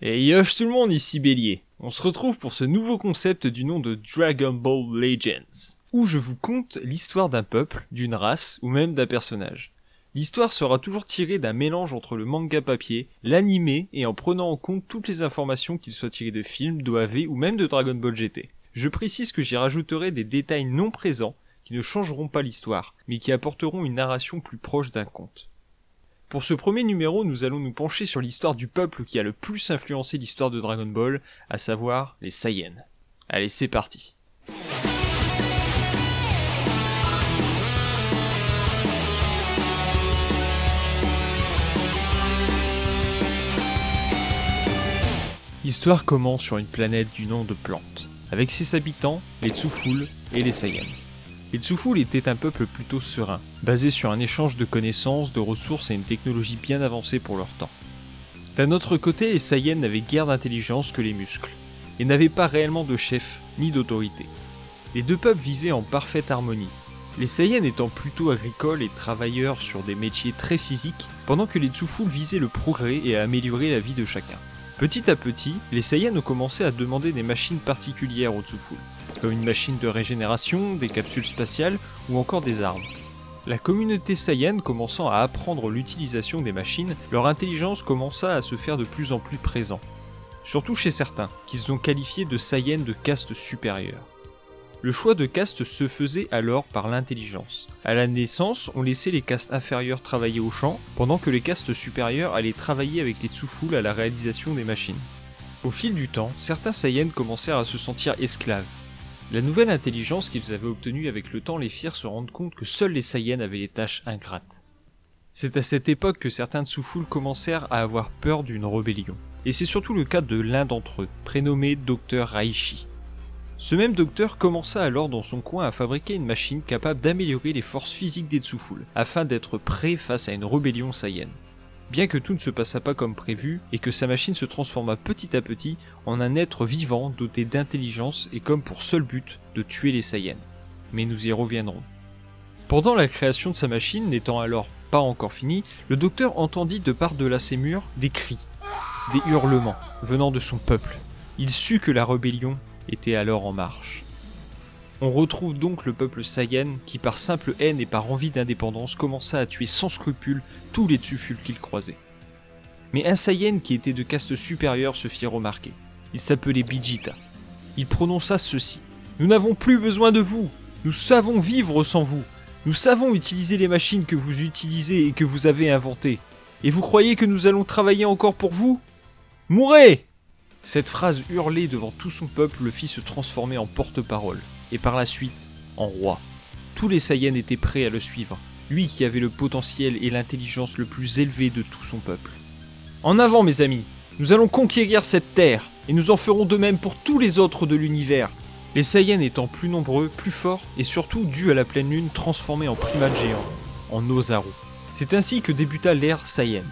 Et yosh tout le monde, ici Bélier. On se retrouve pour ce nouveau concept du nom de Dragon Ball Legends, où je vous conte l'histoire d'un peuple, d'une race ou même d'un personnage. L'histoire sera toujours tirée d'un mélange entre le manga papier, l'anime et en prenant en compte toutes les informations qu'il soit tiré de films, d'OAV ou même de Dragon Ball GT. Je précise que j'y rajouterai des détails non présents qui ne changeront pas l'histoire, mais qui apporteront une narration plus proche d'un conte. Pour ce premier numéro, nous allons nous pencher sur l'histoire du peuple qui a le plus influencé l'histoire de Dragon Ball, à savoir les Saiyans. Allez, c'est parti. L'histoire commence sur une planète du nom de Plante, avec ses habitants, les Tsufoul et les Saiyans. Les Tsufoul étaient un peuple plutôt serein, basé sur un échange de connaissances, de ressources et une technologie bien avancée pour leur temps. D'un autre côté, les Saiyans n'avaient guère d'intelligence que les muscles, et n'avaient pas réellement de chef ni d'autorité. Les deux peuples vivaient en parfaite harmonie, les Saiyans étant plutôt agricoles et travailleurs sur des métiers très physiques, pendant que les Tsufoul visaient le progrès et à améliorer la vie de chacun. Petit à petit, les Saiyans ont commencé à demander des machines particulières aux Tsufoul, comme une machine de régénération, des capsules spatiales ou encore des armes. La communauté Saiyan commençant à apprendre l'utilisation des machines, leur intelligence commença à se faire de plus en plus présente. Surtout chez certains, qu'ils ont qualifiés de Saiyans de caste supérieure. Le choix de caste se faisait alors par l'intelligence. À la naissance, on laissait les castes inférieures travailler au champ, pendant que les castes supérieures allaient travailler avec les Tsufoul à la réalisation des machines. Au fil du temps, certains Saiyans commencèrent à se sentir esclaves. La nouvelle intelligence qu'ils avaient obtenue avec le temps les firent se rendre compte que seuls les Saiyans avaient les tâches ingrates. C'est à cette époque que certains Tsufoul commencèrent à avoir peur d'une rébellion. Et c'est surtout le cas de l'un d'entre eux, prénommé Dr Raishi. Ce même docteur commença alors dans son coin à fabriquer une machine capable d'améliorer les forces physiques des Tsufoul, afin d'être prêt face à une rébellion Saiyan. Bien que tout ne se passa pas comme prévu, et que sa machine se transforma petit à petit en un être vivant doté d'intelligence et comme pour seul but de tuer les Saiyans. Mais nous y reviendrons. Pendant la création de sa machine, n'étant alors pas encore finie, le docteur entendit de par-delà ses murs des cris, des hurlements venant de son peuple. Il sut que la rébellion était alors en marche. On retrouve donc le peuple Saiyan qui par simple haine et par envie d'indépendance commença à tuer sans scrupule tous les Tsufoul qu'il croisait. Mais un Saiyan qui était de caste supérieure se fit remarquer. Il s'appelait Bijita. Il prononça ceci: « Nous n'avons plus besoin de vous. Nous savons vivre sans vous. Nous savons utiliser les machines que vous utilisez et que vous avez inventées. Et vous croyez que nous allons travailler encore pour vous? Mourez !» Cette phrase hurlée devant tout son peuple le fit se transformer en porte-parole, et par la suite, en roi. Tous les Saiyans étaient prêts à le suivre, lui qui avait le potentiel et l'intelligence le plus élevé de tout son peuple. En avant mes amis, nous allons conquérir cette terre, et nous en ferons de même pour tous les autres de l'univers. Les Saiyans étant plus nombreux, plus forts, et surtout dus à la pleine lune transformés en primates géants, en Ozaru. C'est ainsi que débuta l'ère Saiyan.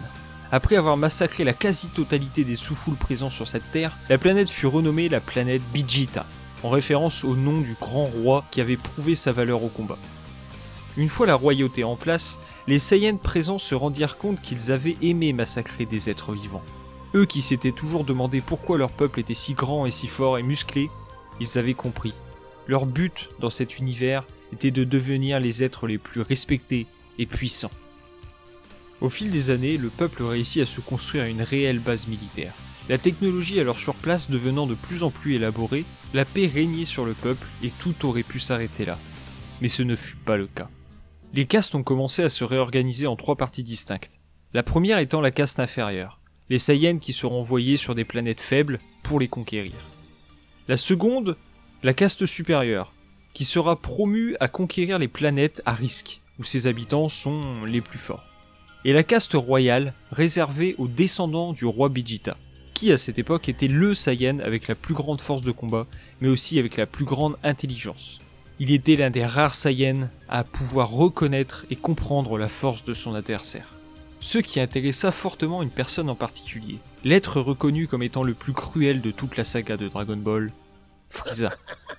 Après avoir massacré la quasi-totalité des Tsufoul présents sur cette terre, la planète fut renommée la planète Bijita, en référence au nom du grand roi qui avait prouvé sa valeur au combat. Une fois la royauté en place, les Saiyans présents se rendirent compte qu'ils avaient aimé massacrer des êtres vivants. Eux qui s'étaient toujours demandé pourquoi leur peuple était si grand et si fort et musclé, ils avaient compris. Leur but dans cet univers était de devenir les êtres les plus respectés et puissants. Au fil des années, le peuple réussit à se construire une réelle base militaire. La technologie alors sur place devenant de plus en plus élaborée, la paix régnait sur le peuple et tout aurait pu s'arrêter là. Mais ce ne fut pas le cas. Les castes ont commencé à se réorganiser en trois parties distinctes. La première étant la caste inférieure, les Saiyans qui seront envoyés sur des planètes faibles pour les conquérir. La seconde, la caste supérieure, qui sera promue à conquérir les planètes à risque, où ses habitants sont les plus forts. Et la caste royale, réservée aux descendants du roi Bijita, qui à cette époque était le Saiyan avec la plus grande force de combat, mais aussi avec la plus grande intelligence. Il était l'un des rares Saiyans à pouvoir reconnaître et comprendre la force de son adversaire. Ce qui intéressa fortement une personne en particulier, l'être reconnu comme étant le plus cruel de toute la saga de Dragon Ball, Frieza.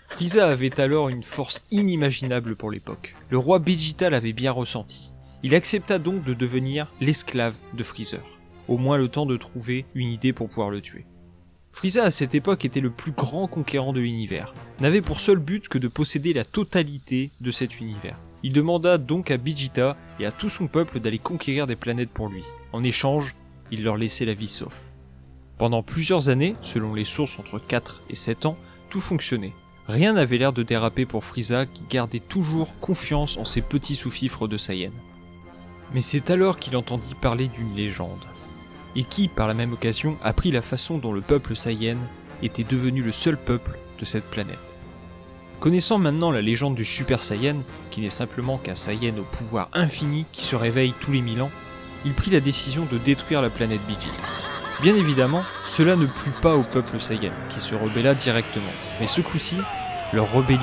Frieza avait alors une force inimaginable pour l'époque. Le roi Bijita l'avait bien ressenti. Il accepta donc de devenir l'esclave de Freezer. Au moins le temps de trouver une idée pour pouvoir le tuer. Frieza à cette époque était le plus grand conquérant de l'univers, n'avait pour seul but que de posséder la totalité de cet univers. Il demanda donc à Vegeta et à tout son peuple d'aller conquérir des planètes pour lui. En échange, il leur laissait la vie sauve. Pendant plusieurs années, selon les sources entre 4 et 7 ans, tout fonctionnait. Rien n'avait l'air de déraper pour Frieza qui gardait toujours confiance en ses petits sous-fifres de Saiyan. Mais c'est alors qu'il entendit parler d'une légende. Et qui, par la même occasion, apprit la façon dont le peuple Saiyan était devenu le seul peuple de cette planète. Connaissant maintenant la légende du Super Saiyan, qui n'est simplement qu'un Saiyan au pouvoir infini qui se réveille tous les 1000 ans, il prit la décision de détruire la planète Vegeta. Bien évidemment, cela ne plut pas au peuple Saiyan, qui se rebella directement, mais ce coup-ci, leur rébellion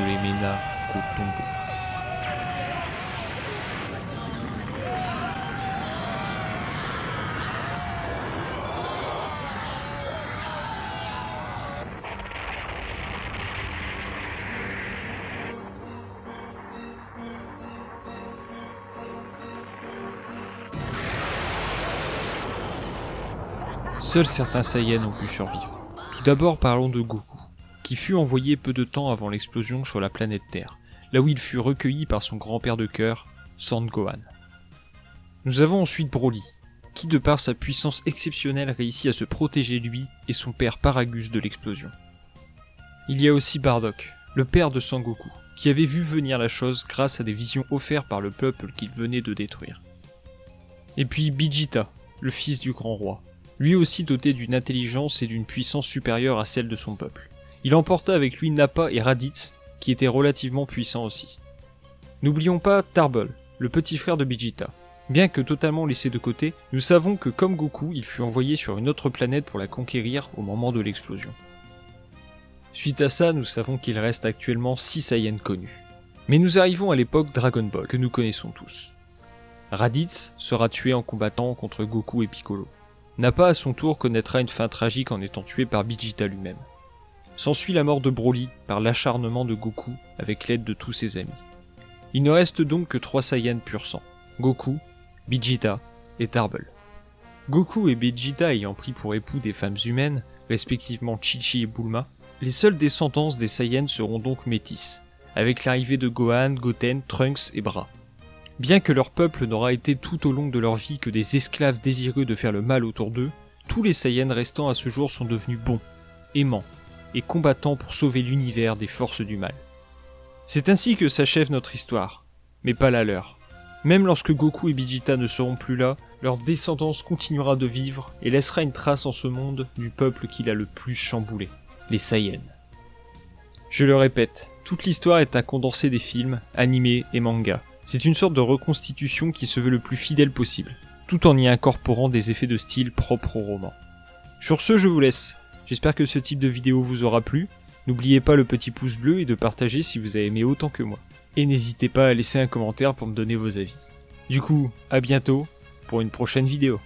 ne les mena qu'au tombeau. Seuls certains Saiyans ont pu survivre. Tout d'abord parlons de Goku, qui fut envoyé peu de temps avant l'explosion sur la planète Terre, là où il fut recueilli par son grand-père de cœur, Son Gohan. Nous avons ensuite Broly, qui de par sa puissance exceptionnelle réussit à se protéger lui et son père Paragus de l'explosion. Il y a aussi Bardock, le père de Sangoku, qui avait vu venir la chose grâce à des visions offertes par le peuple qu'il venait de détruire. Et puis Vegeta, le fils du grand roi, lui aussi doté d'une intelligence et d'une puissance supérieure à celle de son peuple. Il emporta avec lui Nappa et Raditz, qui étaient relativement puissants aussi. N'oublions pas Tarbell, le petit frère de Vegeta. Bien que totalement laissé de côté, nous savons que comme Goku, il fut envoyé sur une autre planète pour la conquérir au moment de l'explosion. Suite à ça, nous savons qu'il reste actuellement 6 Saiyans connus. Mais nous arrivons à l'époque Dragon Ball, que nous connaissons tous. Raditz sera tué en combattant contre Goku et Piccolo. Nappa à son tour connaîtra une fin tragique en étant tué par Vegeta lui-même. S'ensuit la mort de Broly par l'acharnement de Goku avec l'aide de tous ses amis. Il ne reste donc que 3 Saiyans pur sang, Goku, Vegeta et Tarbell. Goku et Vegeta ayant pris pour époux des femmes humaines, respectivement Chi-Chi et Bulma, les seules descendances des Saiyans seront donc métisses, avec l'arrivée de Gohan, Goten, Trunks et Bra. Bien que leur peuple n'aura été tout au long de leur vie que des esclaves désireux de faire le mal autour d'eux, tous les Saiyans restants à ce jour sont devenus bons, aimants et combattants pour sauver l'univers des forces du mal. C'est ainsi que s'achève notre histoire, mais pas la leur. Même lorsque Goku et Vegeta ne seront plus là, leur descendance continuera de vivre et laissera une trace en ce monde du peuple qui l'a le plus chamboulé, les Saiyans. Je le répète, toute l'histoire est un condensé des films, animés et mangas. C'est une sorte de reconstitution qui se veut le plus fidèle possible, tout en y incorporant des effets de style propres au roman. Sur ce, je vous laisse. J'espère que ce type de vidéo vous aura plu. N'oubliez pas le petit pouce bleu et de partager si vous avez aimé autant que moi. Et n'hésitez pas à laisser un commentaire pour me donner vos avis. Du coup, à bientôt pour une prochaine vidéo.